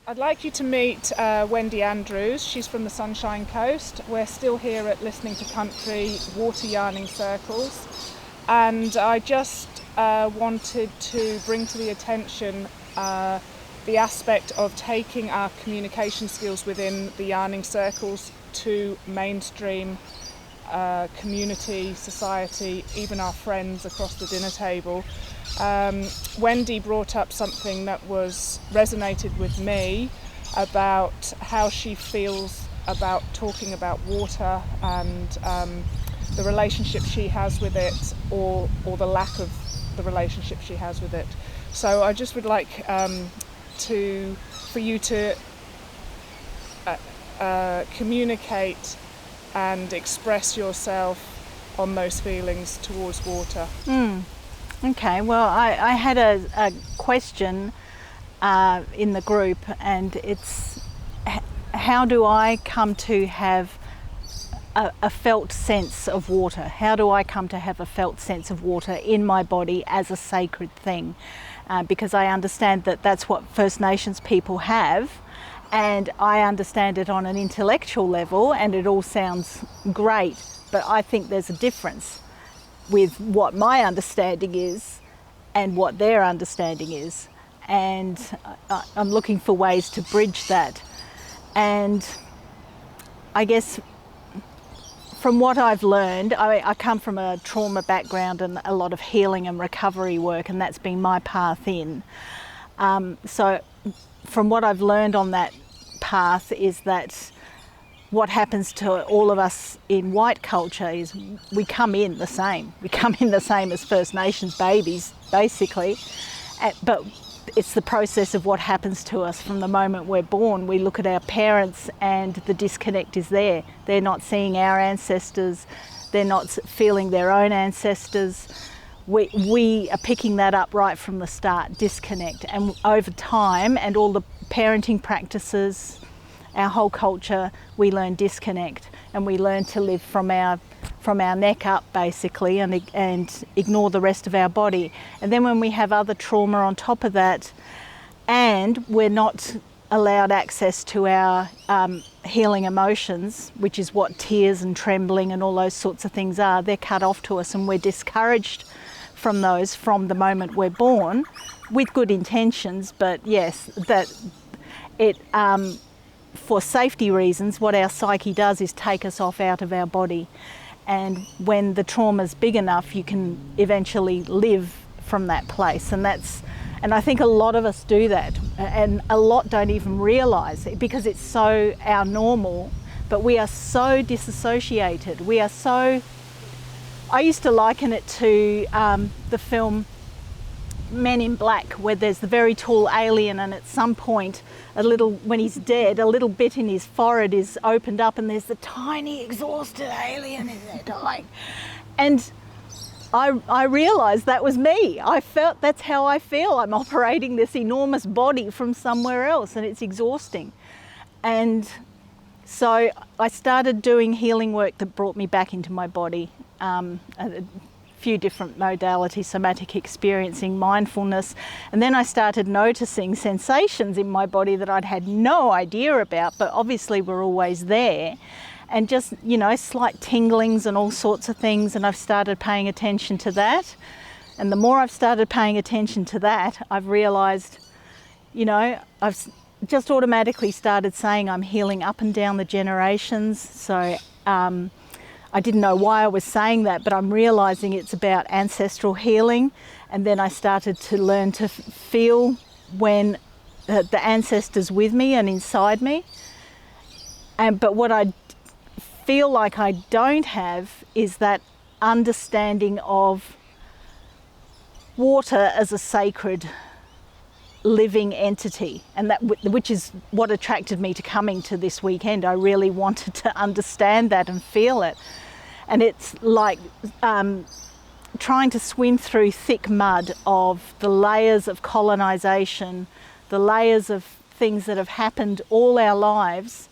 I'd like you to meet Wendy Andrews. She's from the Sunshine Coast. We're still here at Listening to Country Water Yarning Circles, and I just wanted to bring to the attention the aspect of taking our communication skills within the yarning circles to mainstream community, society, even our friends across the dinner table. Wendy brought up something that resonated with me about how she feels about talking about water and the relationship she has with it, or the lack of the relationship she has with it. So I just would like for you to communicate and express yourself on those feelings towards water. Okay, well, I had a question in the group, and it's how do I come to have a felt sense of water? How do I come to have a felt sense of water in my body as a sacred thing? Because I understand that that's what First Nations people have, and I understand it on an intellectual level, and it all sounds great, but I think there's a difference with what my understanding is and what their understanding is, and I'm looking for ways to bridge that. And I guess from what I've learned, I come from a trauma background and a lot of healing and recovery work, and that's been my path in. So from what I've learned on that path is that what happens to all of us in white culture is we come in the same. We come in the same as First Nations babies, basically. But it's the process of what happens to us from the moment we're born. We look at our parents and the disconnect is there. They're not seeing our ancestors. They're not feeling their own ancestors. We are picking that up right from the start, disconnect. And over time, and all the parenting practices, our whole culture, we learn disconnect, and we learn to live from our neck up, basically, and ignore the rest of our body. And then when we have other trauma on top of that, and we're not allowed access to our healing emotions, which is what tears and trembling and all those sorts of things are, they're cut off to us, and we're discouraged from those from the moment we're born, with good intentions. But yes, that it for safety reasons, what our psyche does is take us off out of our body. And when the trauma's big enough, you can eventually live from that place. And I think a lot of us do that, and a lot don't even realise it because it's so our normal, but we are so disassociated. I used to liken it to the film Men in Black, where there's the very tall alien, and at some point, when he's dead, a little bit in his forehead is opened up, and there's the tiny exhausted alien in there dying. And I realised that was me. I felt that's how I feel. I'm operating this enormous body from somewhere else, and it's exhausting. And so I started doing healing work that brought me back into my body. A few different modalities, somatic experiencing, mindfulness, and then I started noticing sensations in my body that I'd had no idea about, but obviously were always there, and just, slight tinglings and all sorts of things, and I've started paying attention to that. And the more I've started paying attention to that, I've realised, I've just automatically started saying I'm healing up and down the generations. So I didn't know why I was saying that, but I'm realising it's about ancestral healing. And then I started to learn to feel when the ancestors with me and inside me. But what I feel like I don't have is that understanding of water as a sacred living entity, and which is what attracted me to coming to this weekend. I really wanted to understand that and feel it. And it's like trying to swim through thick mud of the layers of colonisation, the layers of things that have happened all our lives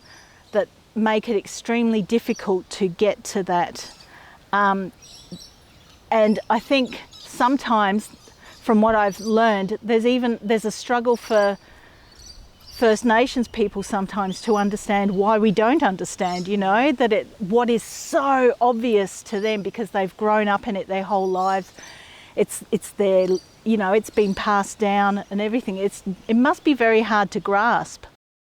that make it extremely difficult to get to that. And I think sometimes, from what I've learned, there's a struggle for First Nations people sometimes to understand why we don't understand, you know, that what is so obvious to them because they've grown up in it their whole lives. It's their, you know, it's been passed down and everything. It must be very hard to grasp.